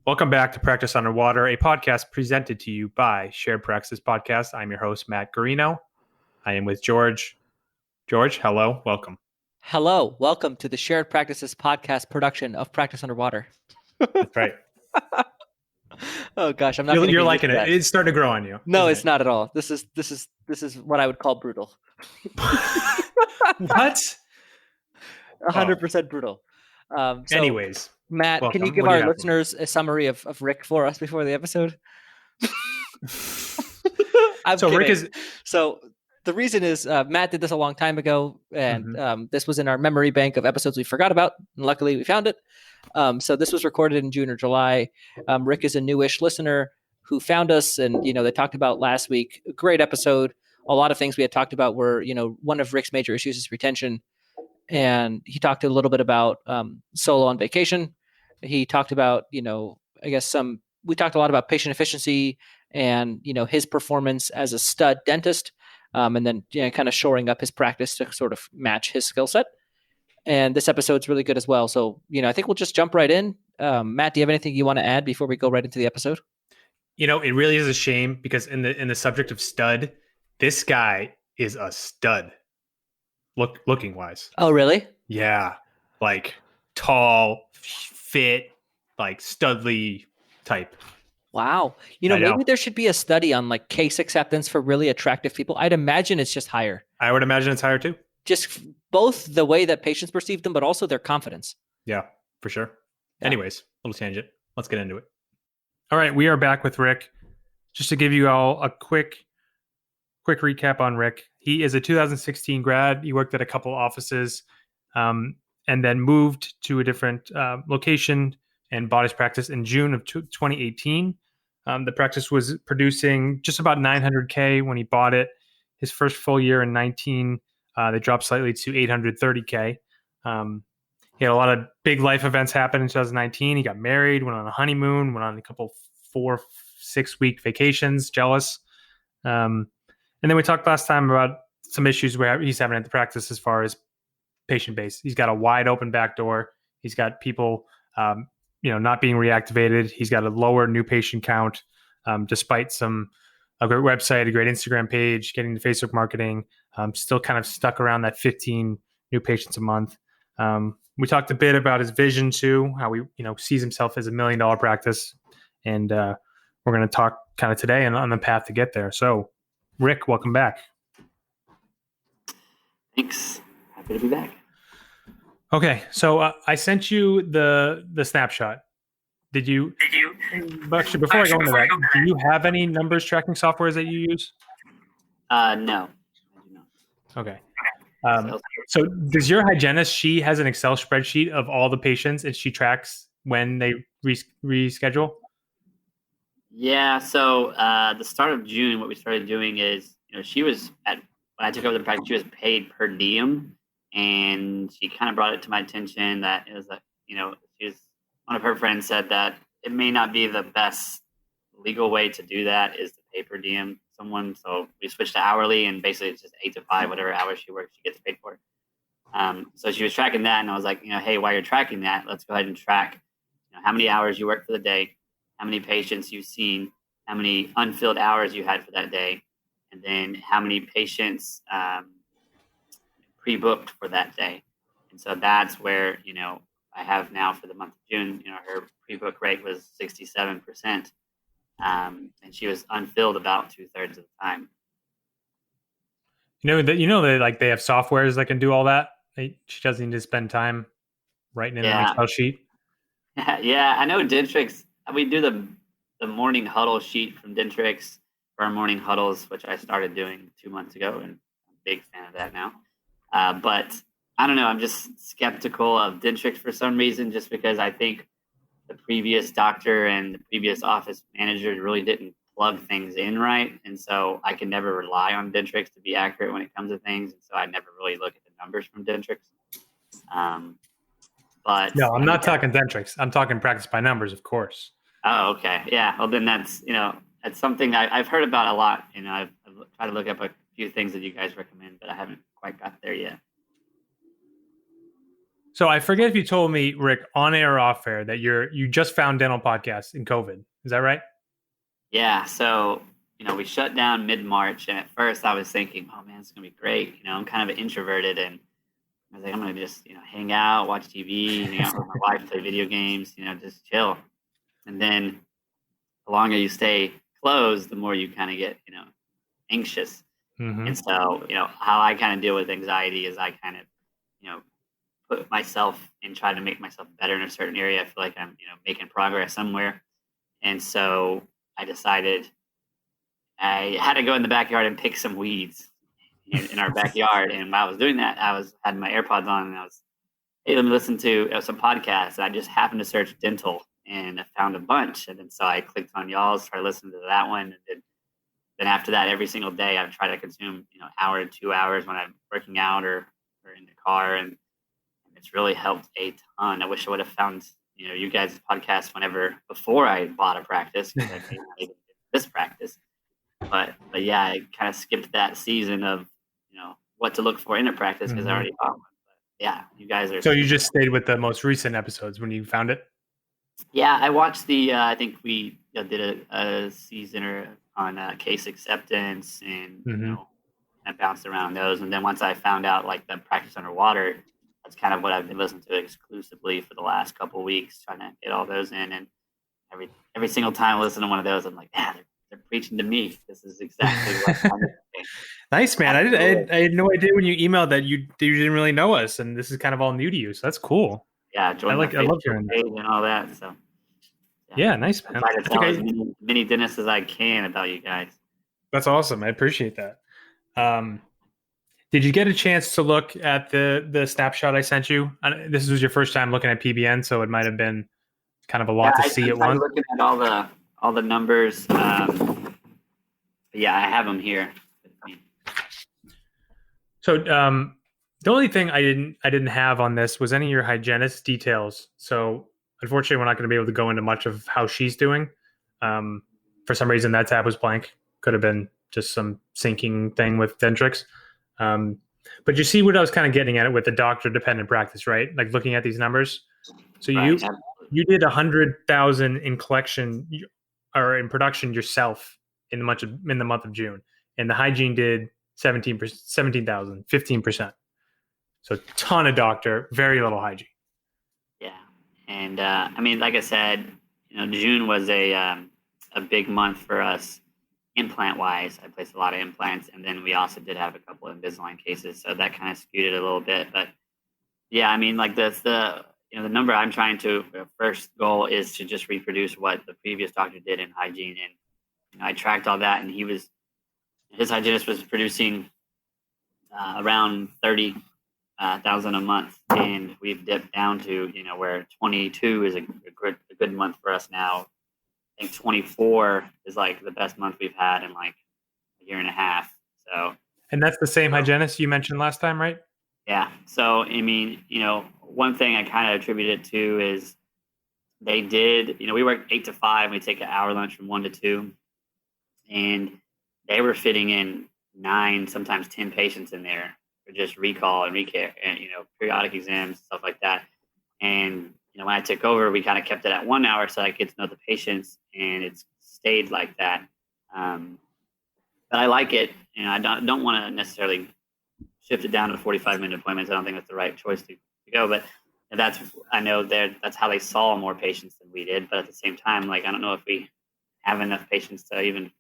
Welcome back to Practice Underwater, a podcast presented to you by Shared Praxis Podcast. I'm your host, Matt Garino. I am with George. George, hello, welcome. Hello, welcome to the Shared Practices Podcast production of Practice Underwater. That's right. Oh gosh, I'm not. You're liking it. It's starting to grow on you. No, it's not at all. This is what I would call brutal. What? 100% brutal. Anyways, Matt, welcome. can you give our listeners a summary of Rick for us before the episode? I'm kidding. Rick is. So the reason is Matt did this a long time ago, and this was in our memory bank of episodes we forgot about. And luckily, we found it. So this was recorded in June or July. Rick is a newish listener who found us, and they talked about last week. A great episode. A lot of things we had talked about were, one of Rick's major issues is retention, and he talked a little bit about solo on vacation. He talked about, we talked a lot about patient efficiency and his performance as a stud dentist, and then kind of shoring up his practice to sort of match his skill set. And this episode's really good as well. So, I think we'll just jump right in. Matt, do you have anything you want to add before we go right into the episode? It really is a shame because in the subject of stud, this guy is a stud. Looking wise. Oh, really? Yeah. Like tall, fit, like studly type. Wow. Maybe there should be a study on like case acceptance for really attractive people. I'd imagine it's just higher. I would imagine it's higher too. Just both the way that patients perceive them, but also their confidence. Yeah, for sure. Yeah. Anyways, little tangent. Let's get into it. All right, we are back with Rick. Just to give you all a quick recap on Rick. He is a 2016 grad. He worked at a couple offices and then moved to a different location and bought his practice in June of 2018. The practice was producing just about $900K when he bought it. His first full year in 19, they dropped slightly to $830K. He had a lot of big life events happen in 2019. He got married, went on a honeymoon, went on a couple 4-6 week vacations, jealous. And then we talked last time about some issues where he's having at the practice as far as patient base. He's got a wide open back door. He's got people, not being reactivated. He's got a lower new patient count, despite a great website, a great Instagram page, getting the Facebook marketing. Still kind of stuck around that 15 new patients a month. We talked a bit about his vision too, how he, sees himself as $1 million practice. And we're going to talk kind of today and on the path to get there. So Rick, welcome back. Thanks. Happy to be back. Okay, so I sent you the snapshot. Did you? Actually, before I go into that, do you have any numbers tracking softwares that you use? No, I do not. Okay. So does your hygienist? She has an Excel spreadsheet of all the patients, and she tracks when they reschedule. Yeah. So the start of June, what we started doing is, she was when I took over the practice, she was paid per diem, and she kind of brought it to my attention that it was like, one of her friends said that it may not be the best legal way to do that is to pay per diem someone. So we switched to hourly, and basically it's just 8 to 5, whatever hours she works, she gets paid for. So she was tracking that, and I was like, hey, while you're tracking that, let's go ahead and track, how many hours you work for the day, how many patients you've seen, how many unfilled hours you had for that day, and then how many patients pre-booked for that day. And so that's where, I have now for the month of June, her pre-book rate was 67%. And she was unfilled about 2/3 of the time. That like they have softwares that can do all that. She doesn't need to spend time writing in an Excel sheet. Yeah, I know Dentrix. We do the morning huddle sheet from Dentrix for our morning huddles, which I started doing 2 months ago, and I'm a big fan of that now. But I don't know. I'm just skeptical of Dentrix for some reason, just because I think the previous doctor and the previous office manager really didn't plug things in right. And so I can never rely on Dentrix to be accurate when it comes to things. And so I never really look at the numbers from Dentrix. But no, I'm not talking Dentrix. I'm talking practice by numbers, of course. Oh, okay. Yeah. Well, then that's something I've heard about a lot. I've tried to look up a few things that you guys recommend, but I haven't quite got there yet. So I forget if you told me, Rick, on air or off air, that you just found dental podcasts in COVID. Is that right? Yeah. So, we shut down mid-March, and at first I was thinking, oh man, it's gonna be great. I'm kind of introverted, and I was like, I'm gonna just, hang out, watch TV, hang out with my wife, play video games, just chill. And then the longer you stay closed, the more you kind of get, anxious. Mm-hmm. And so, how I kind of deal with anxiety is I kind of, put myself and try to make myself better in a certain area. I feel like I'm, making progress somewhere. And so I decided I had to go in the backyard and pick some weeds in our backyard. And while I was doing that, had my AirPods on, and I was, hey, let me listen to some podcasts. And I just happened to search dental, and I found a bunch. And then so I clicked on y'all's, started listening to that one. And then after that, every single day, I've tried to consume, hour to 2 hours when I'm working out or in the car. And it's really helped a ton. I wish I would have found, you guys' podcast before I bought a practice, because I may not even get this practice. But yeah, I kind of skipped that season of, what to look for in a practice, because I already bought one. But yeah, you guys are. So you just stayed with the most recent episodes when you found it? Yeah, I watched I think we did a season on case acceptance, and I bounced around those. And then once I found out like the practice underwater, that's kind of what I've been listening to exclusively for the last couple of weeks, trying to get all those in. And every single time I listen to one of those, I'm like, yeah, they're preaching to me. This is exactly what I'm doing. Nice, man. I had no idea when you emailed that you didn't really know us, and this is kind of all new to you. So that's cool. Yeah, I love hearing that. And all that. So yeah, nice, man. I try to tell as many dentists as I can about you guys. That's awesome. I appreciate that. Did you get a chance to look at the snapshot I sent you? This was your first time looking at PBN, so it might have been kind of a lot to see at once. Looking at all the numbers. Yeah, I have them here. So the only thing I didn't have on this was any of your hygienist details. So unfortunately, we're not going to be able to go into much of how she's doing. For some reason, that tab was blank. Could have been just some syncing thing with Dentrix. But you see what I was kind of getting at it with the doctor-dependent practice, right? Like looking at these numbers. So you did 100,000 in collection or in production yourself in the month of June, and the hygiene did 17,000, 15%. So ton of doctor, very little hygiene. Yeah, and I mean, like I said, June was a big month for us implant wise. I placed a lot of implants, and then we also did have a couple of Invisalign cases, so that kind of skewed it a little bit. But yeah, I mean, like the number I'm trying to first goal is to just reproduce what the previous doctor did in hygiene, and I tracked all that, and his hygienist was producing around 30,000 a month, and we've dipped down to where 22 is a good month for us now. I think 24 is like the best month we've had in like a year and a half. So, and that's the same hygienist you mentioned last time, right? Yeah. So, I mean, one thing I kind of attribute it to is they did, we work 8 to 5. We take an hour lunch from 1 to 2, and they were fitting in 9, sometimes 10 patients in there for just recall and recare and, periodic exams, stuff like that. And, when I took over, we kind of kept it at 1 hour so I could get to know the patients, and it's stayed like that. But I like it. I don't want to necessarily shift it down to 45-minute appointments. I don't think that's the right choice to go. But I know that's how they saw more patients than we did. But at the same time, like, I don't know if we have enough patients to even,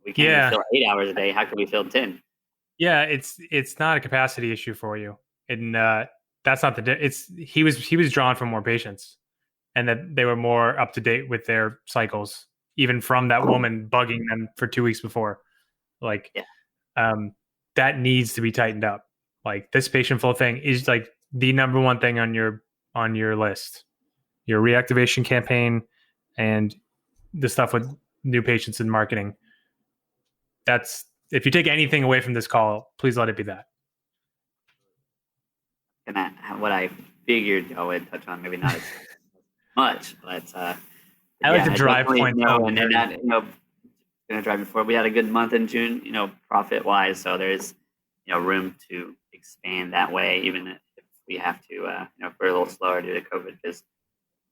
we can't even fill 8 hours a day. How can we fill 10? Yeah, it's not a capacity issue for you. And that's not he was drawn from more patients, and that they were more up to date with their cycles, even from that woman bugging them for 2 weeks before. Like, that needs to be tightened up. Like, this patient flow thing is like the number one thing on your list. Your reactivation campaign and the stuff with new patients and marketing. That's, if you take anything away from this call, please let it be that. And what I figured I would touch on, maybe not as much, but I like the drive point. And then that, going to drive me forward. We had a good month in June, profit wise. So there's, room to expand that way, even if we have to, we're a little slower due to COVID because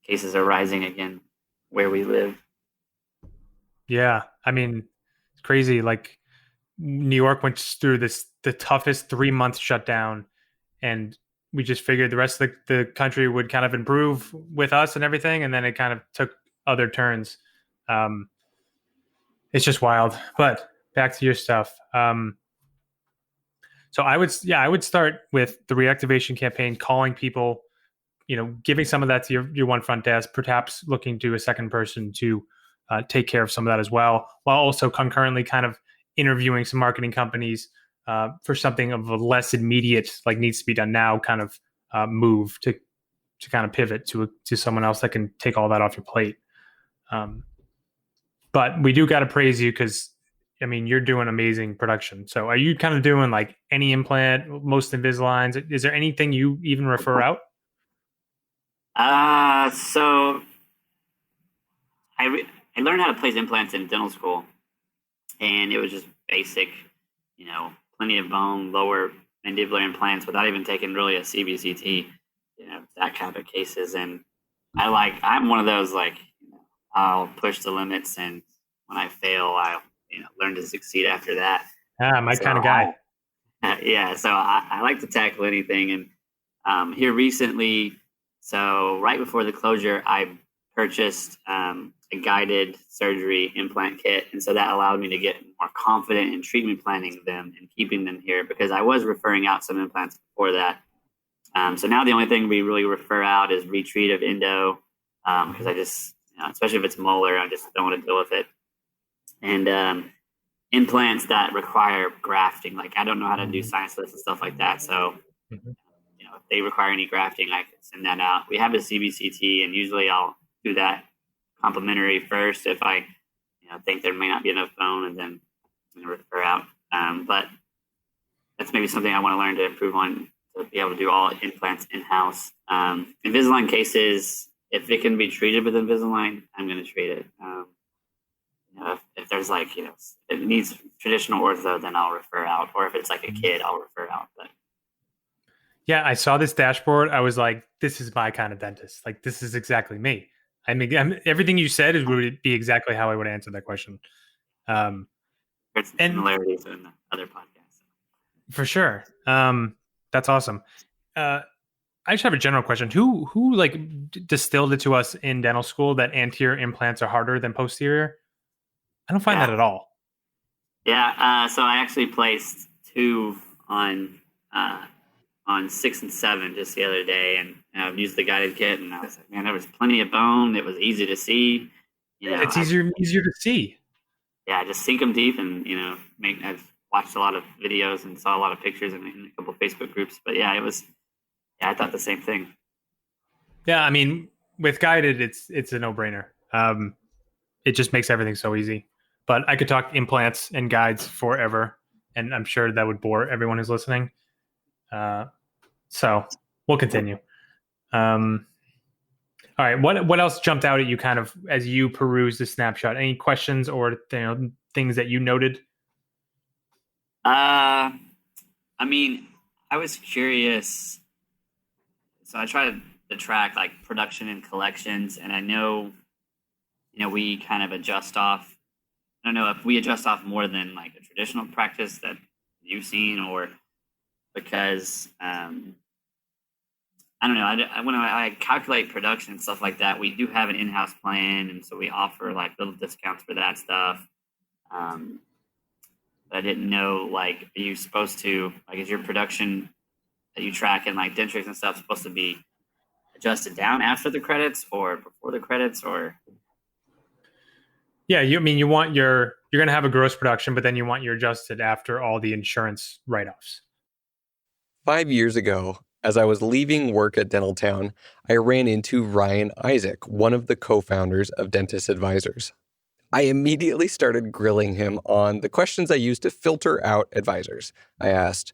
cases are rising again where we live. Yeah. I mean, it's crazy. Like New York went through the toughest 3 month shutdown, and we just figured the rest of the country would kind of improve with us and everything. And then it kind of took other turns. It's just wild, but back to your stuff. So I would start with the reactivation campaign, calling people, giving some of that to your one front desk, perhaps looking to a second person to take care of some of that as well, while also concurrently kind of interviewing some marketing companies for something of a less immediate, like needs to be done now kind of move to kind of pivot to someone else that can take all that off your plate. But we do got to praise you because, I mean, you're doing amazing production. So are you kind of doing like any implant, most Invisaligns? Is there anything you even refer out? So I learned how to place implants in dental school, and it was just basic, plenty of bone, lower mandibular implants without even taking really a CBCT, that kind of cases. And I'm one of those, I'll push the limits, and when I fail, I'll learn to succeed after that. My kind of guy. So I like to tackle anything. And here recently, so right before the closure, I purchased a guided surgery implant kit, and so that allowed me to get more confident in treatment planning them and keeping them here, because I was referring out some implants before that. So now the only thing we really refer out is retreat of endo, because I just, especially if it's molar, I just don't want to deal with it. And implants that require grafting, like I don't know how to do senselessness and stuff like that. So, if they require any grafting, I can send that out. We have a CBCT, and usually I'll do that complimentary first if I, think there may not be enough bone, and then refer out. But that's maybe something I want to learn to improve on, to be able to do all implants in-house. Invisalign cases, if it can be treated with Invisalign, I'm going to treat it. If there's it needs traditional ortho, then I'll refer out. Or if it's like a kid, I'll refer out. But yeah, I saw this dashboard. I was like, this is my kind of dentist. Like, this is exactly me. I mean, everything you said would be exactly how I would answer that question. There's similarities in the other podcasts. For sure. That's awesome. I just have a general question. Who distilled it to us in dental school that anterior implants are harder than posterior? I don't find that at all. Yeah. So I actually placed 2 on 6 and 7 just the other day, and I've used the guided kit, and I was like, man, there was plenty of bone. It was easy to see. It's easier to see. Yeah, just sink them deep, and I've watched a lot of videos and saw a lot of pictures in a couple of Facebook groups. But yeah, I thought the same thing. Yeah, I mean, with guided, it's a no-brainer. It just makes everything so easy. But I could talk implants and guides forever, and I'm sure that would bore everyone who's listening. So we'll continue. All right. What else jumped out at you kind of as you peruse the snapshot? Any questions or things that you noted? I mean, I was curious. So I tried to track production and collections, and I know, we kind of adjust off. I don't know if we adjust off more than a traditional practice that you've seen, or because I don't know. When I calculate production and stuff like that, we do have an in-house plan, and so we offer little discounts for that stuff. I didn't know, are you supposed to, is your production that you track in Dentrix and stuff supposed to be adjusted down after the credits or before the credits, or? Yeah, you're going to have a gross production, but then you want your adjusted after all the insurance write-offs. 5 years ago, as I was leaving work at Dentaltown, I ran into Ryan Isaac, one of the co-founders of Dentist Advisors. I immediately started grilling him on the questions I used to filter out advisors. I asked,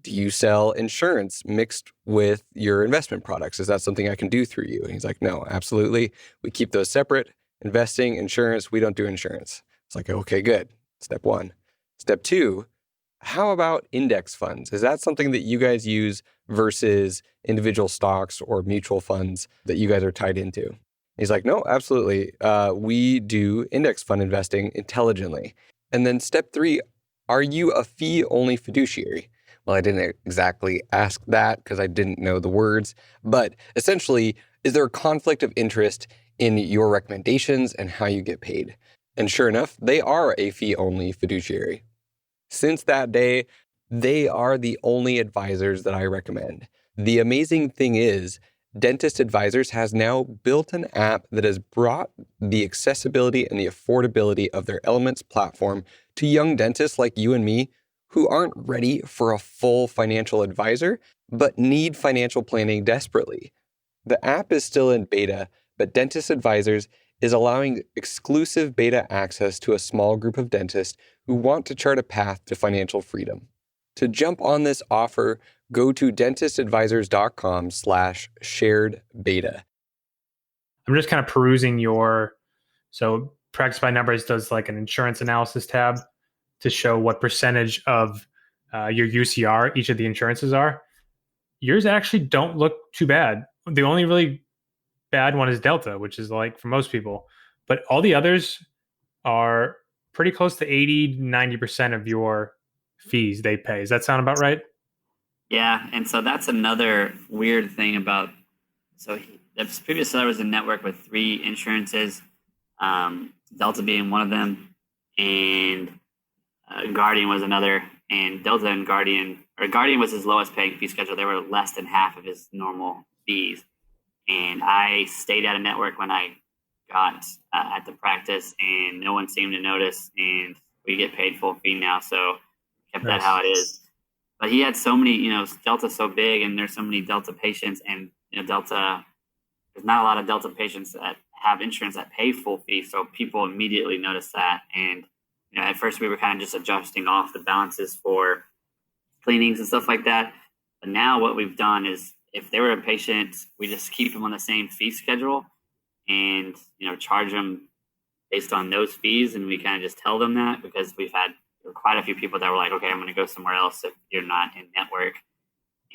do you sell insurance mixed with your investment products? Is that something I can do through you? And he's like, no, absolutely. We keep those separate. Investing, insurance, we don't do insurance. It's like, okay, good. Step 1. Step 2, How about index funds? Is that something that you guys use versus individual stocks or mutual funds that you guys are tied into? He's like, no, absolutely. We do index fund investing intelligently. And then step 3, are you a fee-only fiduciary? Well, I didn't exactly ask that because I didn't know the words, but essentially, is there a conflict of interest in your recommendations and how you get paid? And sure enough, they are a fee-only fiduciary. Since that day, they are the only advisors that I recommend. The amazing thing is, Dentist Advisors has now built an app that has brought the accessibility and the affordability of their Elements platform to young dentists like you and me who aren't ready for a full financial advisor, but need financial planning desperately. The app is still in beta, but Dentist Advisors is allowing exclusive beta access to a small group of dentists who want to chart a path to financial freedom. To jump on this offer, go to dentistadvisors.com/shared beta. I'm just kind of perusing so Practice by Numbers does like an insurance analysis tab to show what percentage of your UCR each of the insurances are. Yours actually don't look too bad. The only really bad one is Delta, which is like for most people, but all the others are pretty close to 80-90% of your fees they pay. Does that sound about right? Yeah, and so that's another weird thing about. So the previous seller was a network with 3 insurances, Delta being one of them, and Guardian was another. And Delta and Guardian was his lowest paying fee schedule. They were less than half of his normal fees. And I stayed at a network when I got at the practice, and no one seemed to notice. And we get paid full fee now, so kept that how it is. But he had so many, Delta's so big, and there's so many Delta patients, and Delta, there's not a lot of Delta patients that have insurance that pay full fee, so people immediately notice that. And at first we were kind of just adjusting off the balances for cleanings and stuff like that. But now what we've done is, if they were a patient, we just keep them on the same fee schedule, and charge them based on those fees, and we kind of just tell them that, because we've had quite a few people that were like, okay, I'm going to go somewhere else if you're not in network.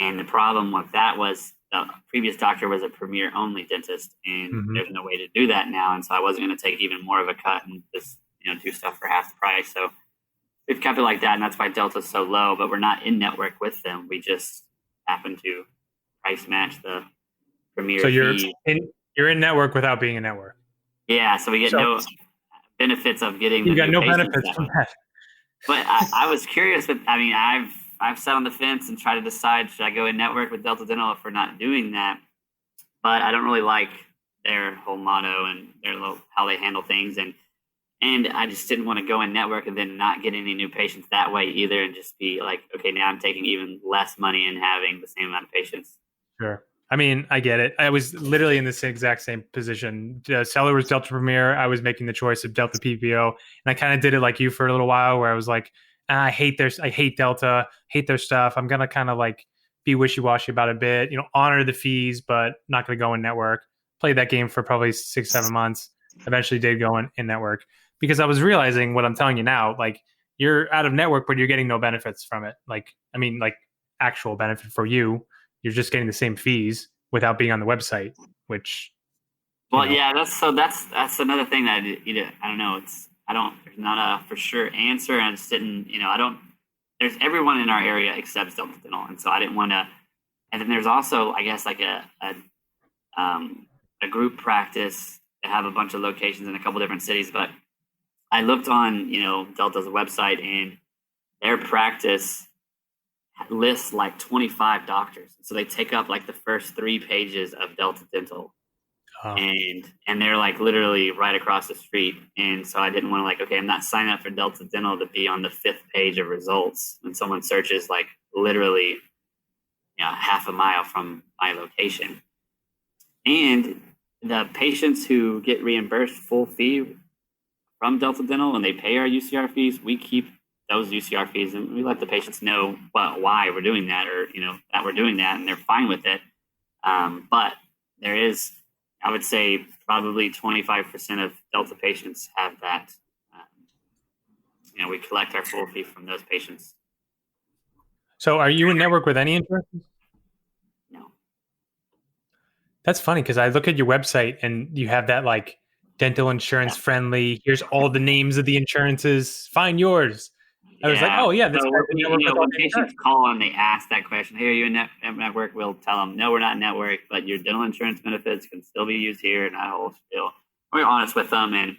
And the problem with that was the previous doctor was a Premier only dentist, and there's no way to do that now. And so I wasn't going to take even more of a cut and just do stuff for half the price. So we've kept it like that, and that's why Delta's so low. But we're not in network with them. We just happen to price match the Premier. So you're in network without being in network. Yeah, so we get no benefits of getting. You got no benefits from that. But I was curious. I've sat on the fence and tried to decide, should I go in network with Delta Dental if we're not doing that? But I don't really like their whole motto and how they handle things, and I just didn't want to go in network and then not get any new patients that way either, and just be like, okay, now I'm taking even less money and having the same amount of patients. Sure. I mean, I get it. I was literally in this exact same position. Seller was Delta Premier. I was making the choice of Delta PPO, and I kind of did it like you for a little while, where I was like, I hate Delta, hate their stuff. I'm gonna kind of like be wishy-washy about it a bit, honor the fees, but not gonna go in network. Played that game for probably 6-7 months. Eventually did go in network, because I was realizing what I'm telling you now. Like, you're out of network, but you're getting no benefits from it. Like actual benefit for you. You're just getting the same fees without being on the website, which. Yeah, that's another thing that I don't know. There's not a for sure answer. I just didn't, there's everyone in our area except Delta Dental. And so I didn't want to, and then there's also, I guess, like a group practice that have a bunch of locations in a couple different cities. But I looked on, Delta's website, and their practice lists like 25 doctors. So they take up like the first 3 pages of Delta Dental. And they're like literally right across the street. And so I didn't want to I'm not signing up for Delta Dental to be on the 5th page of results when someone searches like literally half a mile from my location. And the patients who get reimbursed full fee from Delta Dental, when they pay our UCR fees, we keep those UCR fees, and we let the patients know why we're doing that, or that we're doing that, and they're fine with it. But there is, I would say, probably 25% of Delta patients have that. We collect our full fee from those patients. So are you in network with any insurance? No. That's funny because I look at your website and you have that like dental insurance friendly. Here's all the names of the insurances. Find yours. I was like, Yeah. oh yeah, this So guy's in network with all when the patients insurance. call and they ask that question, "Hey, are you in network?" We'll tell them, "No, we're not in network, but your dental insurance benefits can still be used here." And that whole spiel. We're honest with them, and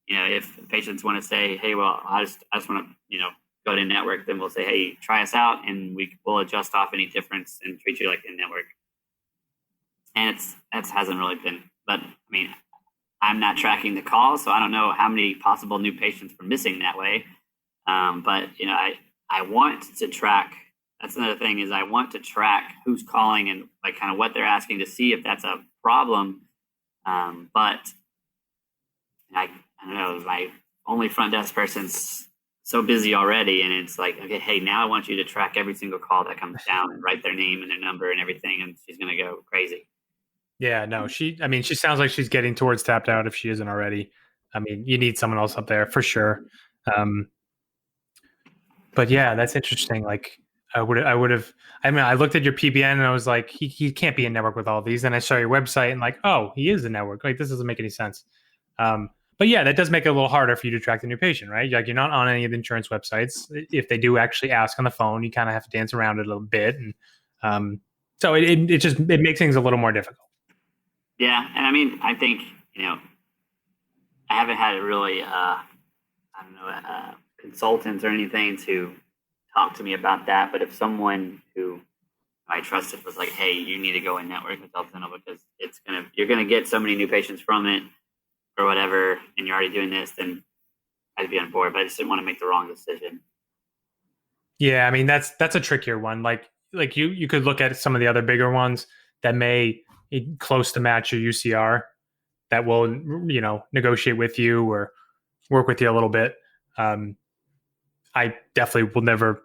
if patients want to say, "Hey, well, I just want to go to network," then we'll say, "Hey, try us out, and we'll adjust off any difference and treat you like in network." And that hasn't really been, but I mean, I'm not tracking the calls, so I don't know how many possible new patients we're missing that way. But I want to track. That's another thing is I want to track who's calling and like kind of what they're asking to see if that's a problem. But I don't know, my only front desk person's so busy already, and it's like, okay, hey, now I want you to track every single call that comes down and write their name and their number and everything, and she's gonna go crazy. Yeah, no, she sounds like she's getting towards tapped out if she isn't already. I mean, you need someone else up there for sure. But yeah, that's interesting. Like I would have, I mean, I looked at your PBN and I was like, he can't be in network with all these. Then I saw your website and like, oh, he is in network. Like this doesn't make any sense. But yeah, that does make it a little harder for you to track the new patient, right? Like you're not on any of the insurance websites. If they do actually ask on the phone, you kind of have to dance around it a little bit. And so it makes things a little more difficult. Yeah, and I mean, I think I haven't had a really I don't know consultants or anything to talk to me about that. But if someone who I trusted was like, "Hey, you need to go in network with Health Dental because you're gonna get so many new patients from it or whatever, and you're already doing this," then I'd be on board. But I just didn't want to make the wrong decision. Yeah, I mean that's a trickier one. Like you could look at some of the other bigger ones that may close to match your UCR that will negotiate with you or work with you a little bit. I definitely will never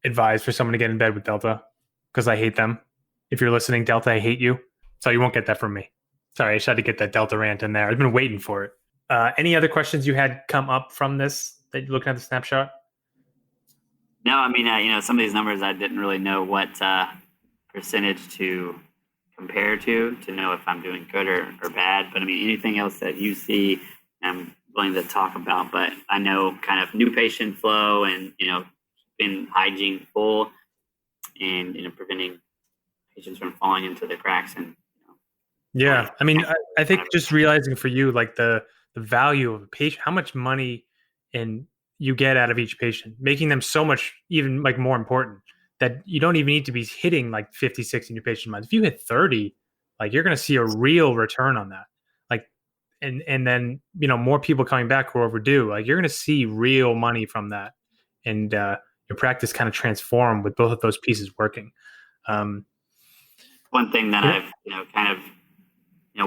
advise for someone to get in bed with Delta because I hate them. If you're listening, Delta, I hate you. So you won't get that from me. Sorry, I just had to get that Delta rant in there. I've been waiting for it. Any other questions you had come up from this that you're looking at the snapshot? No, I mean, some of these numbers I didn't really know what percentage to compare to know if I'm doing good or bad. But I mean, anything else that you see, I'm willing to talk about. But I know kind of new patient flow and keeping hygiene full and preventing patients from falling into the cracks and. Yeah, I mean, I think just realizing for you, like the value of a patient, how much money and you get out of each patient, making them so much even like more important that you don't even need to be hitting like 50, 60 new patient months. If you hit 30, like you're going to see a real return on that. Like, and then, more people coming back who are overdue, like you're going to see real money from that. And your practice kind of transform with both of those pieces working. One thing that I've, kind of,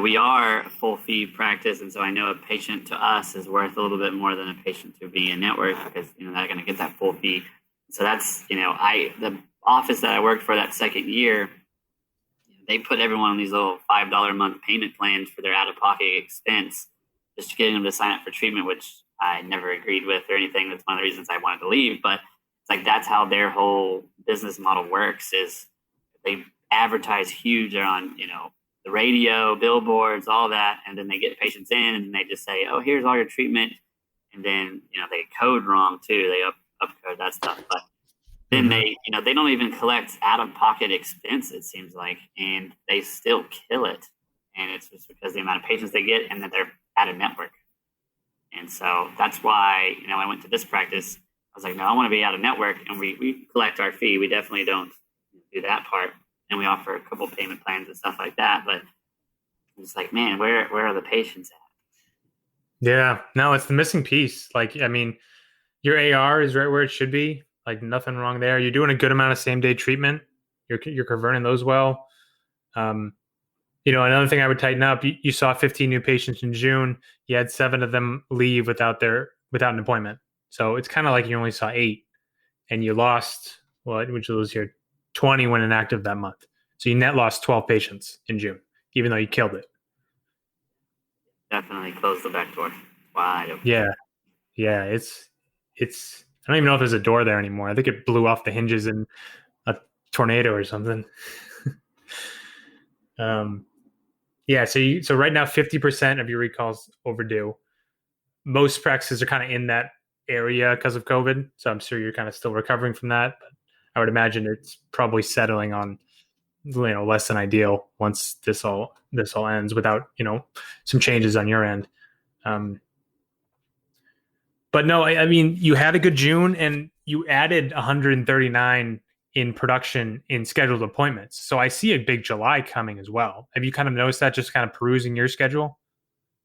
we are a full fee practice, and so I know a patient to us is worth a little bit more than a patient to be in network because they're going to get that full fee. So that's the office that I worked for that second year, they put everyone on these little $5 a month payment plans for their out of pocket expense, just to get them to sign up for treatment, which I never agreed with or anything. That's one of the reasons I wanted to leave. But it's like that's how their whole business model works. Is they advertise huge on the radio, billboards, all that, and then they get patients in and they just say, "Oh, here's all your treatment," and then they code wrong too. They upcode that stuff, but then they they don't even collect out of pocket expense. It seems like, and they still kill it, and it's just because the amount of patients they get and that they're out of network. And so that's why I went to this practice. I was like, no, I want to be out of network, and we collect our fee. We definitely don't do that part. And we offer a couple payment plans and stuff like that. But it's like, man, where are the patients at? Yeah, no, it's the missing piece. Like, I mean, your AR is right where it should be. Like, nothing wrong there. You're doing a good amount of same day treatment. You're converting those well. Another thing I would tighten up. You saw 15 new patients in June. You had 7 of them leave without an appointment. So it's kind of like you only saw 8, and you lost which was here 20 when inactive that month. So you net lost 12 patients in June, even though you killed it. Definitely close the back door wide open. Yeah. It's I don't even know if there's a door there anymore. I think it blew off the hinges and tornado or something. Yeah. So right now, 50% of your recalls overdue. Most practices are kind of in that area because of COVID. So I'm sure you're kind of still recovering from that. But I would imagine it's probably settling on, less than ideal once this all ends without, some changes on your end. But no, I mean, you had a good June and you added 139 in production in scheduled appointments. So I see a big July coming as well. Have you kind of noticed that just kind of perusing your schedule?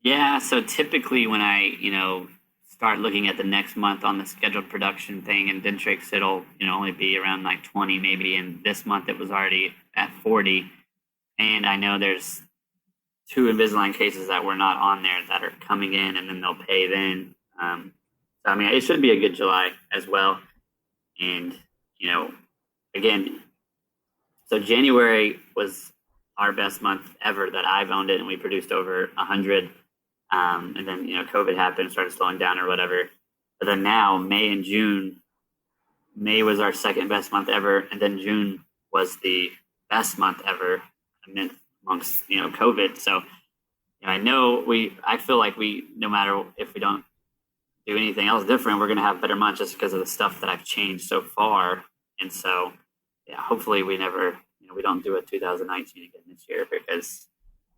Yeah, so typically when I, start looking at the next month on the scheduled production thing in Dentrix, it'll, only be around like 20 maybe. And this month it was already at 40. And I know there's 2 Invisalign cases that were not on there that are coming in, and then they'll pay then. So, I mean, it should be a good July as well. And, again, so January was our best month ever that I've owned it, and we produced over 100. And then, COVID happened, started slowing down or whatever. But then now, May and June, May was our second best month ever. And then June was the best month ever amongst, COVID. So, I feel like no matter if we don't do anything else different, we're going to have better months just because of the stuff that I've changed so far. And so, yeah, hopefully we don't do a 2019 again this year, because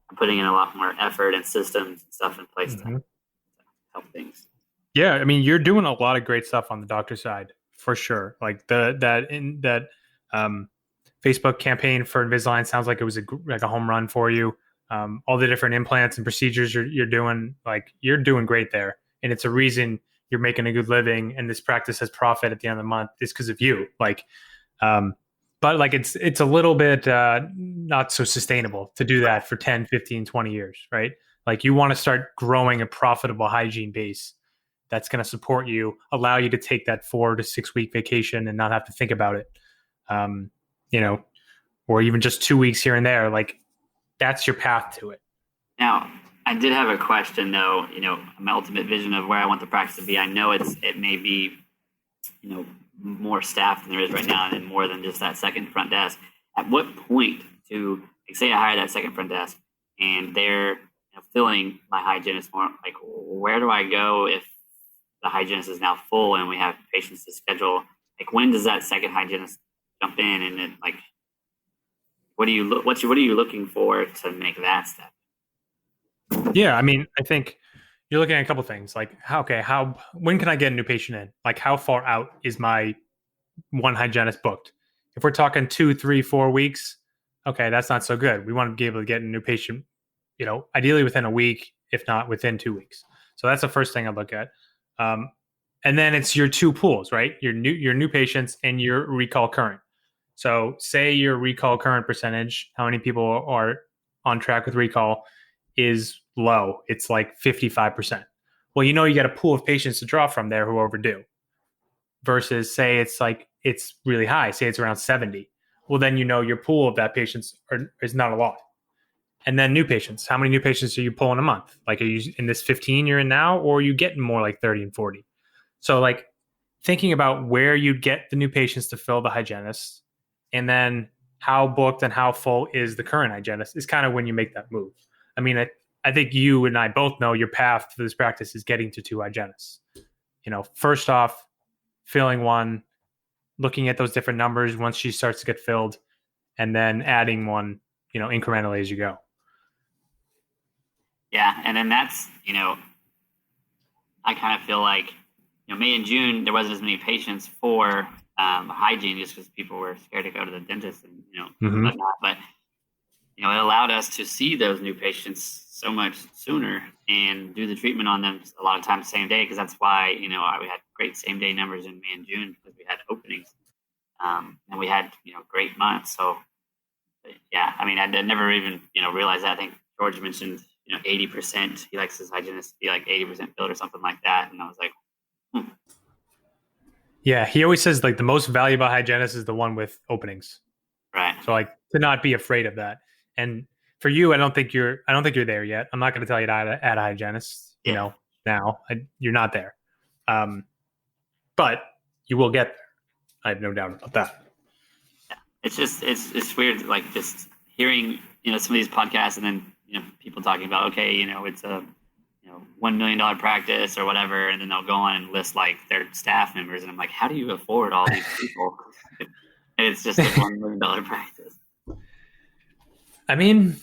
I'm putting in a lot more effort and systems and stuff in place to help things. Yeah, I mean, you're doing a lot of great stuff on the doctor side for sure. Like that Facebook campaign for Invisalign sounds like it was like a home run for you. All the different implants and procedures you're doing, like you're doing great there, and it's a reason you're making a good living. And this practice has profit at the end of the month is because of you. Like, but like it's a little bit not so sustainable to do that for 10, 15, 20 years, right? Like you want to start growing a profitable hygiene base that's going to support you, allow you to take that 4 to 6 week vacation and not have to think about it, or even just 2 weeks here and there. Like that's your path to it. Now, I did have a question though, my ultimate vision of where I want the practice to be. I know it may be, more staff than there is right now, and more than just that second front desk. At what point say I hire that second front desk and they're filling my hygienist more, like where do I go if the hygienist is now full and we have patients to schedule? Like when does that second hygienist jump in, and then like what are you looking for to make that step? Yeah, I mean, I think you're looking at a couple things, like when can I get a new patient in? Like how far out is my one hygienist booked? If we're talking 2, 3, 4 weeks, okay, that's not so good. We want to be able to get a new patient, ideally within a week, if not within 2 weeks. So that's the first thing I look at. And then it's your 2 pools, right? Your new patients and your recall current. So say your recall current percentage, how many people are on track with recall, is low. It's like 55%. Well, you got a pool of patients to draw from there who are overdue, versus say it's really high, say it's around 70. Well, then your pool of that patients is not a lot. And then new patients, how many new patients are you pulling a month? Like, are you in this 15 you're in now, or are you getting more like 30 and 40? So like thinking about where you'd get the new patients to fill the hygienist, and then how booked and how full is the current hygienist is kind of when you make that move. I mean, I think you and I both know your path for this practice is getting to 2 hygienists. First off, filling one, looking at those different numbers once she starts to get filled, and then adding one, incrementally as you go. Yeah, and then that's, I kind of feel like, May and June, there wasn't as many patients for hygiene just because people were scared to go to the dentist and, whatnot. But, it allowed us to see those new patients so much sooner and do the treatment on them a lot of times same day, because that's why, we had great same day numbers in May and June because we had openings. And we had, great months. So, yeah, I mean, I never even, realized that. I think George mentioned, 80%. He likes his hygienist to be like 80% filled or something like that. And I was like, Yeah, he always says like the most valuable hygienist is the one with openings. Right. So like to not be afraid of that. And for you, I don't think you're there yet. I'm not going to tell you to add a hygienist, now. You're not there. But you will get there. I have no doubt about that. it's just it's weird, like just hearing some of these podcasts and then people talking about it's a $1 million practice or whatever, and then they'll go on and list like their staff members, and I'm like, how do you afford all these people? And it's just a $1 million practice. I mean,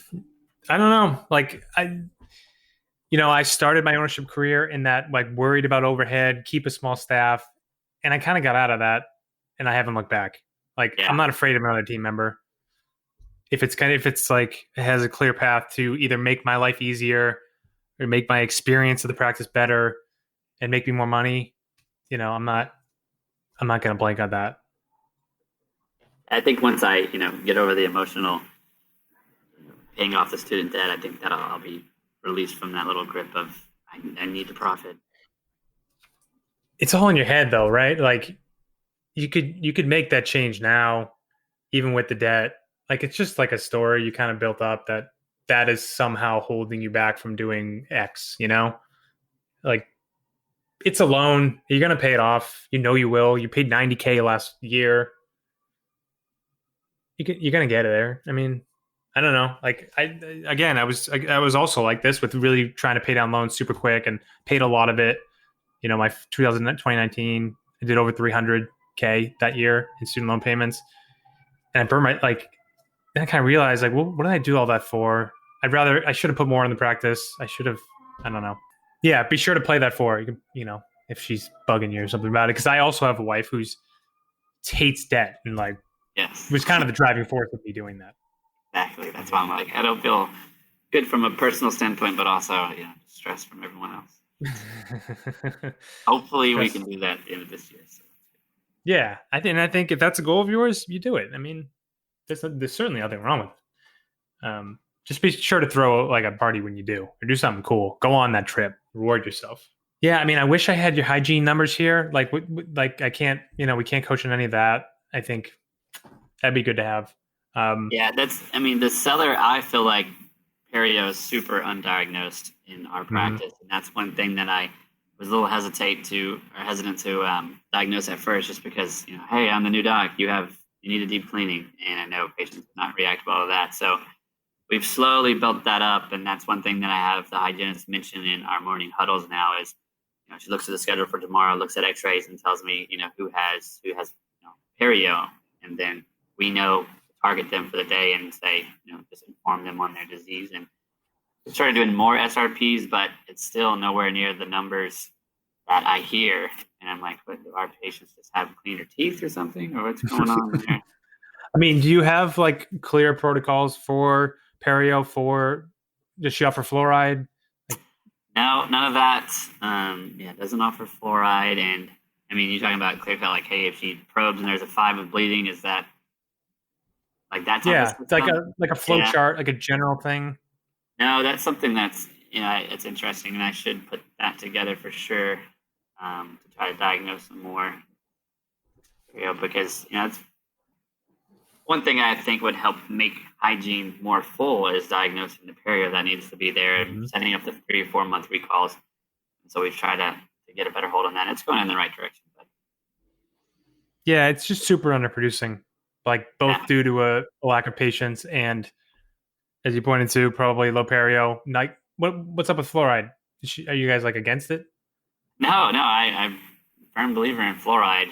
I don't know. Like I started my ownership career in that, like, worried about overhead, keep a small staff, and I kind of got out of that, and I haven't looked back. Like, yeah. I'm not afraid of another team member. If it's like it has a clear path to either make my life easier or make my experience of the practice better and make me more money, I'm not going to blank on that. I think once I, get over the emotional paying off the student debt, I think that I'll be released from that little grip of I need to profit. It's all in your head though, right? Like you could make that change now, even with the debt. Like it's just like a story you kind of built up that is somehow holding you back from doing X, Like it's a loan. You're going to pay it off. You will. You paid $90,000 last year. You're going to get it there. I mean, I don't know. Like I was also like this with really trying to pay down loans super quick and paid a lot of it. My 2019, I did over $300,000 that year in student loan payments. And I burned then I kind of realized, like, well, what did I do all that for? I should have put more in the practice. I don't know. Yeah, be sure to play that for, if she's bugging you or something about it. Because I also have a wife who hates debt and was kind of the driving force of me doing that. Exactly. That's why I'm like, I don't feel good from a personal standpoint, but also, stress from everyone else. Hopefully we can do that at the end of this year. So. Yeah. I think if that's a goal of yours, you do it. I mean, there's certainly nothing wrong with it. Just be sure to throw like a party when you do, or do something cool. Go on that trip, reward yourself. Yeah, I mean, I wish I had your hygiene numbers here. Like I can't, we can't coach on any of that. I think that'd be good to have. Yeah, the seller, I feel like perio is super undiagnosed in our practice, and that's one thing that I was a little hesitant to diagnose at first, just because hey, I'm the new doc. You need a deep cleaning, and I know patients do not react well to that. So we've slowly built that up, and that's one thing that I have the hygienist mention in our morning huddles now is, she looks at the schedule for tomorrow, looks at x-rays, and tells me, who has perio, and then we target them for the day and say, just inform them on their disease. And we started doing more SRPs, but it's still nowhere near the numbers that I hear. And I'm like, what, do our patients just have cleaner teeth or something, or what's going on there? I mean, do you have like clear protocols for perio? Does she offer fluoride? No, none of that. It doesn't offer fluoride. And I mean, you're talking about clear cut, like, hey, if she probes and there's a 5 of bleeding, is that like that? Yeah, it's like a flow chart, like a general thing. No, that's something that's it's interesting, and I should put that together for sure to try to diagnose some more. Because it's one thing I think would help make hygiene more full is diagnosing the perio that needs to be there and setting up the 3 or 4 month recalls. And so we've tried to get a better hold on that. It's going in the right direction. But. Yeah, it's just super underproducing, both due to a lack of patience and, as you pointed to, probably low perio. Like, what's up with fluoride? Are you guys against it? No, I'm a firm believer in fluoride.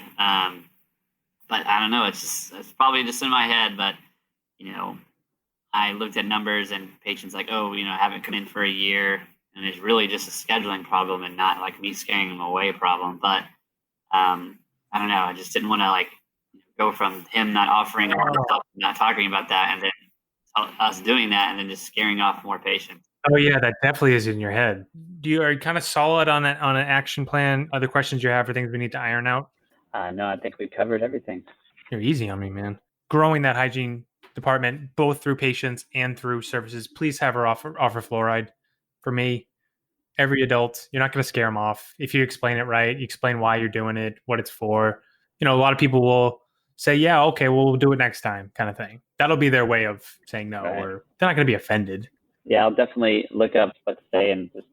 But I don't know. It's probably just in my head. But I looked at numbers and patients haven't come in for a year, and it's really just a scheduling problem and not like me scaring them away problem. But I don't know. I just didn't want to go from him not offering or not talking about that, and then us doing that, and then just scaring off more patients. Oh yeah, that definitely is in your head. Are you kind of solid on an action plan? Other questions you have or things we need to iron out? No, I think we covered everything. You're easy on me, man. Growing that hygiene department, both through patients and through services. Please have her offer fluoride. For me, every adult, you're not going to scare them off. If you explain it right, you explain why you're doing it, what it's for. A lot of people will say, yeah, okay, well, we'll do it next time, kind of thing. That'll be their way of saying no, right. Or they're not going to be offended. Yeah, I'll definitely look up what to say and just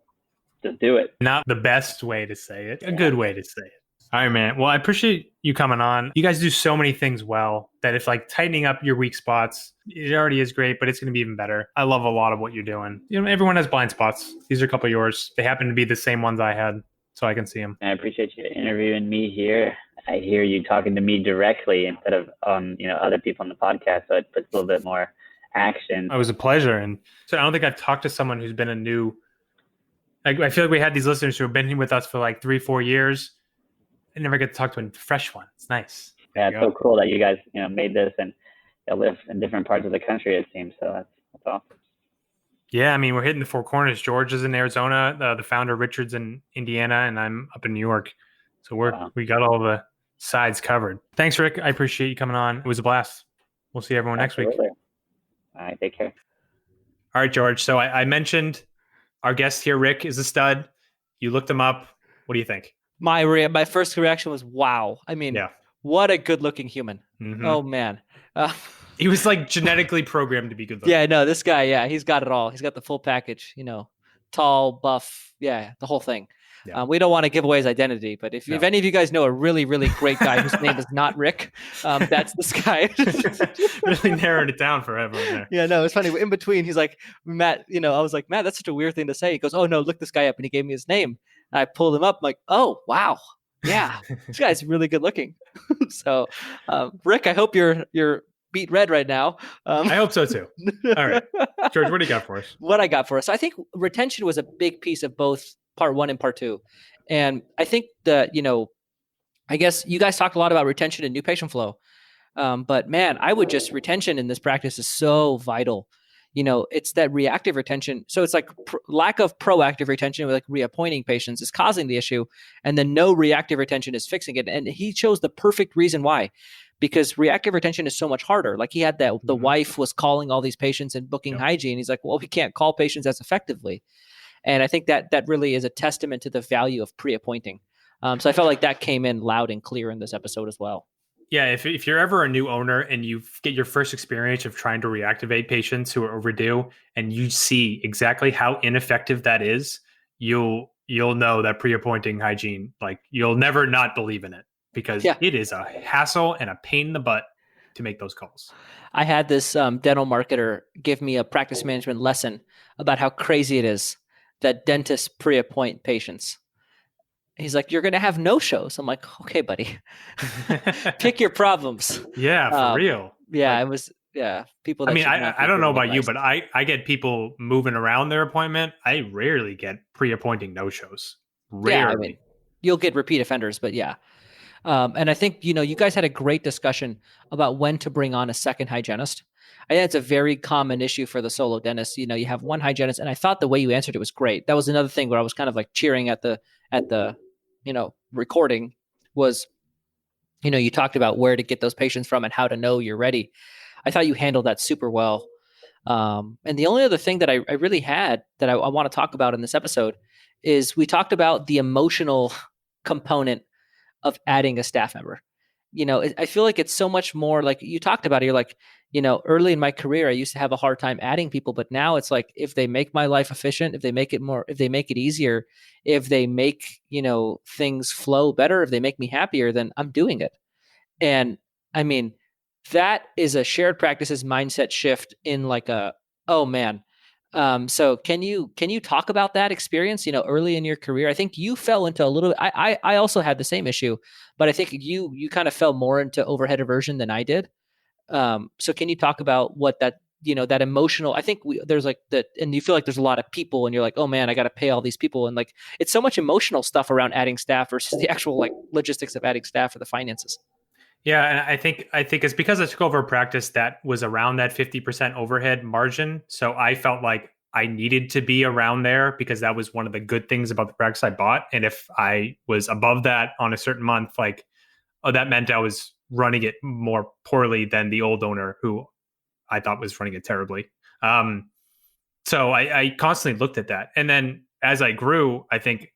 do it. Not the best way to say it, a good way to say it. All right, man. Well, I appreciate you coming on. You guys do so many things well. that if like tightening up your weak spots, it already is great, but it's going to be even better. I love a lot of what you're doing. Everyone has blind spots. These are a couple of yours. They happen to be the same ones I had, so I can see them. I appreciate you interviewing me here. I hear you talking to me directly instead of other people on the podcast, so it puts a little bit more action. It was a pleasure. And so I don't think I've talked to someone who's been I feel like we had these listeners who have been here with us for like 3-4 years. I never get to talk to a fresh one. It's nice. Yeah, it's so cool that you guys, made this and live in different parts of the country, it seems. So that's awesome. Yeah, I mean, we're hitting the four corners. George is in Arizona. The founder, Richard's in Indiana, and I'm up in New York. So we got all the sides covered. Thanks, Rick. I appreciate you coming on. It was a blast. We'll see everyone next week. All right, take care. All right, George. So I mentioned our guest here, Rick, is a stud. You looked him up. What do you think? My first reaction was, wow. I mean, what a good-looking human. Mm-hmm. Oh, man. He was like genetically programmed to be good looking. Yeah, no, this guy, he's got it all. He's got the full package, tall, buff, the whole thing. Yeah. We don't want to give away his identity, but if any of you guys know a really, really great guy whose name is not Rick, that's this guy. Really narrowed it down for everyone there. Yeah, no, it's funny. In between, he's like, Matt, I was like, Matt, that's such a weird thing to say. He goes, oh, no, look this guy up. And he gave me his name. And I pulled him up. I'm like, oh, wow. Yeah, this guy's really good looking. So, Rick, I hope you're beat red right now. I hope so too. All right, George, what do you got for us? What I got for us, I think retention was a big piece of both part 1 and part 2, and I think that I guess you guys talked a lot about retention and new patient flow, but man, retention in this practice is so vital. It's that reactive retention. So it's like lack of proactive retention with like reappointing patients is causing the issue, and then no reactive retention is fixing it. And he chose the perfect reason why. Because reactive retention is so much harder. Like he had that the wife was calling all these patients and booking hygiene. He's like, well, we can't call patients as effectively. And I think that really is a testament to the value of pre-appointing. So I felt like that came in loud and clear in this episode as well. Yeah, if you're ever a new owner and you get your first experience of trying to reactivate patients who are overdue and you see exactly how ineffective that is, you'll know that pre-appointing hygiene, like you'll never not believe in it. Because it is a hassle and a pain in the butt to make those calls. I had this dental marketer give me a practice management lesson about how crazy it is that dentists pre-appoint patients. He's like, you're going to have no-shows. I'm like, okay, buddy. Pick your problems. Yeah, for real. Yeah, it was, people. I mean, I don't know about you, but I get people moving around their appointment. I rarely get pre-appointing no-shows. Rarely. Yeah, I mean, you'll get repeat offenders, but yeah. And I think, you guys had a great discussion about when to bring on a second hygienist. I think it's a very common issue for the solo dentist. You have one hygienist, and I thought the way you answered it was great. That was another thing where I was kind of like cheering at the recording was, you talked about where to get those patients from and how to know you're ready. I thought you handled that super well. And the only other thing that I really had that I want to talk about in this episode is we talked about the emotional component of adding a staff member. I feel like it's so much more like you talked about it. You're like, early in my career, I used to have a hard time adding people, but now it's like, if they make my life efficient, if they make it easier, if they make, things flow better, if they make me happier, then I'm doing it. And I mean, that is a shared practices mindset shift in like oh man. So can you talk about that experience, early in your career? I think you fell into a little, I also had the same issue, but I think you kind of fell more into overhead aversion than I did. So can you talk about what that, that emotional, I think there's like that, and you feel like there's a lot of people and you're like, oh man, I got to pay all these people. And like, it's so much emotional stuff around adding staff versus the actual like logistics of adding staff or the finances. Yeah, and I think it's because I took over a practice that was around that 50% overhead margin. So I felt like I needed to be around there because that was one of the good things about the practice I bought. And if I was above that on a certain month, that meant I was running it more poorly than the old owner who I thought was running it terribly. So I constantly looked at that. And then as I grew, I think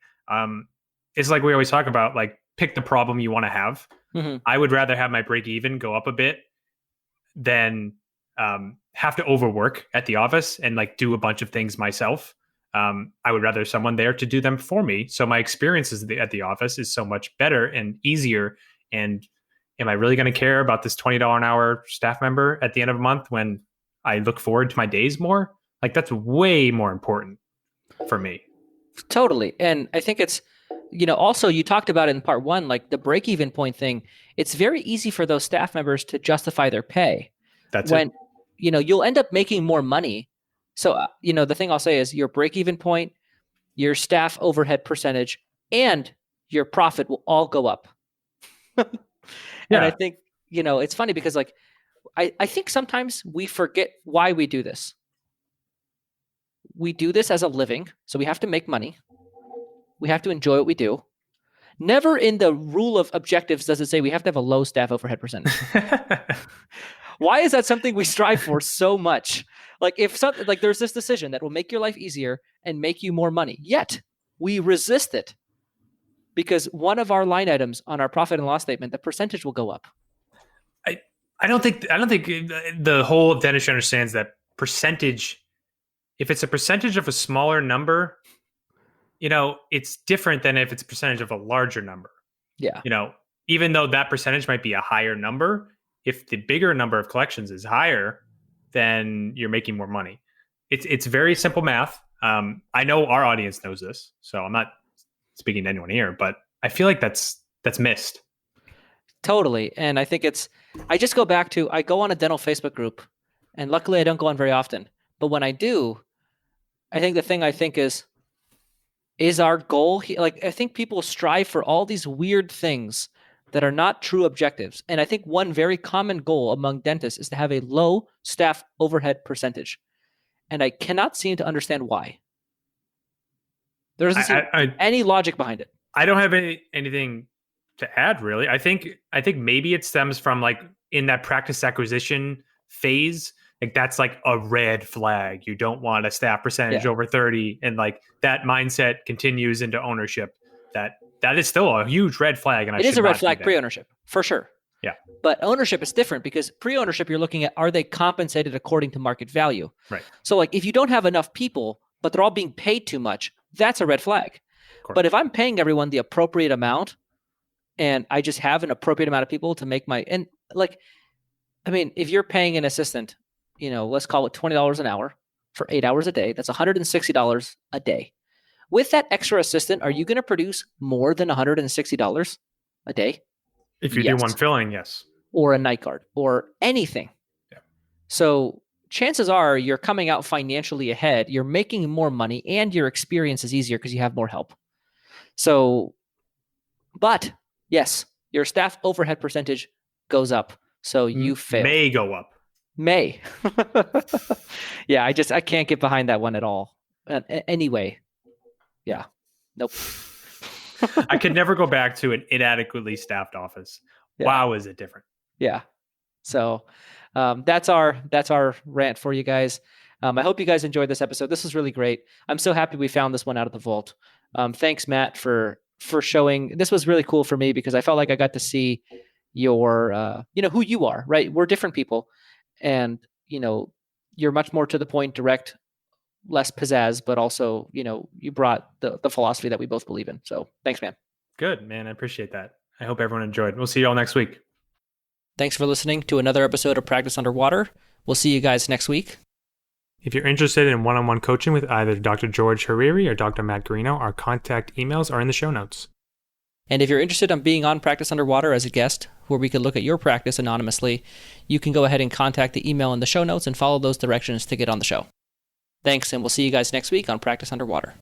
it's like we always talk about, like, pick the problem you want to have. Mm-hmm. I would rather have my break even go up a bit than have to overwork at the office and like do a bunch of things myself. I would rather someone there to do them for me. So my experiences at the office is so much better and easier. And am I really going to care about this $20 an hour staff member at the end of a month when I look forward to my days more? Like, that's way more important for me. Totally. And I think it's, also you talked about it in part one, like the break-even point thing. It's very easy for those staff members to justify their pay. That's when, it. You'll end up making more money. So, the thing I'll say is your break-even point, your staff overhead percentage, and your profit will all go up. And I think, it's funny because like, I think sometimes we forget why we do this. We do this as a living, so we have to make money. We have to enjoy what we do. Never in the rule of objectives does it say we have to have a low staff overhead percentage. Why is that something we strive for so much? Like if something like there's this decision that will make your life easier and make you more money, yet we resist it because one of our line items on our profit and loss statement, the percentage will go up. I don't think the whole of dentistry understands that percentage. If it's a percentage of a smaller number, it's different than if it's a percentage of a larger number. Yeah. Even though that percentage might be a higher number, if the bigger number of collections is higher, then you're making more money. It's very simple math. I know our audience knows this, so I'm not speaking to anyone here, but I feel like that's missed. Totally. And I think I just go back to, I go on a dental Facebook group, and luckily I don't go on very often, but when I do, I think the thing I think is our goal. Like, I think people strive for all these weird things that are not true objectives. And I think one very common goal among dentists is to have a low staff overhead percentage. And I cannot seem to understand why. There doesn't seem any logic behind it. I don't have anything to add, really. I think maybe it stems from like in that practice acquisition phase, like that's like a red flag. You don't want a staff percentage over 30, and like that mindset continues into ownership. That is still a huge red flag, and it is a red flag pre-ownership for sure. Yeah, but ownership is different because pre-ownership you're looking at, are they compensated according to market value? Right. So like if you don't have enough people, but they're all being paid too much, that's a red flag. But if I'm paying everyone the appropriate amount, and I just have an appropriate amount of people to make if you're paying an assistant, let's call it $20 an hour for 8 hours a day, that's $160 a day. With that extra assistant, are you going to produce more than $160 a day? If you do one filling, yes. Or a night guard or anything. Yeah. So chances are you're coming out financially ahead, you're making more money, and your experience is easier because you have more help. So, but yes, your staff overhead percentage goes up. So you fail. May go up. May. Yeah, I can't get behind that one at all. Anyway, yeah. Nope. I could never go back to an inadequately staffed office. Yeah. Wow, is it different? Yeah. So that's our rant for you guys. I hope you guys enjoyed this episode. This was really great. I'm so happy we found this one out of the vault. Thanks, Matt, for showing. This was really cool for me because I felt like I got to see your, who you are, right? We're different people. And, you're much more to the point, direct, less pizzazz, but also, you brought the philosophy that we both believe in. So thanks, man. Good, man. I appreciate that. I hope everyone enjoyed. We'll see you all next week. Thanks for listening to another episode of Practice Underwater. We'll see you guys next week. If you're interested in one-on-one coaching with either Dr. George Hariri or Dr. Matt Garino, our contact emails are in the show notes. And if you're interested in being on Practice Underwater as a guest, where we could look at your practice anonymously, you can go ahead and contact the email in the show notes and follow those directions to get on the show. Thanks, and we'll see you guys next week on Practice Underwater.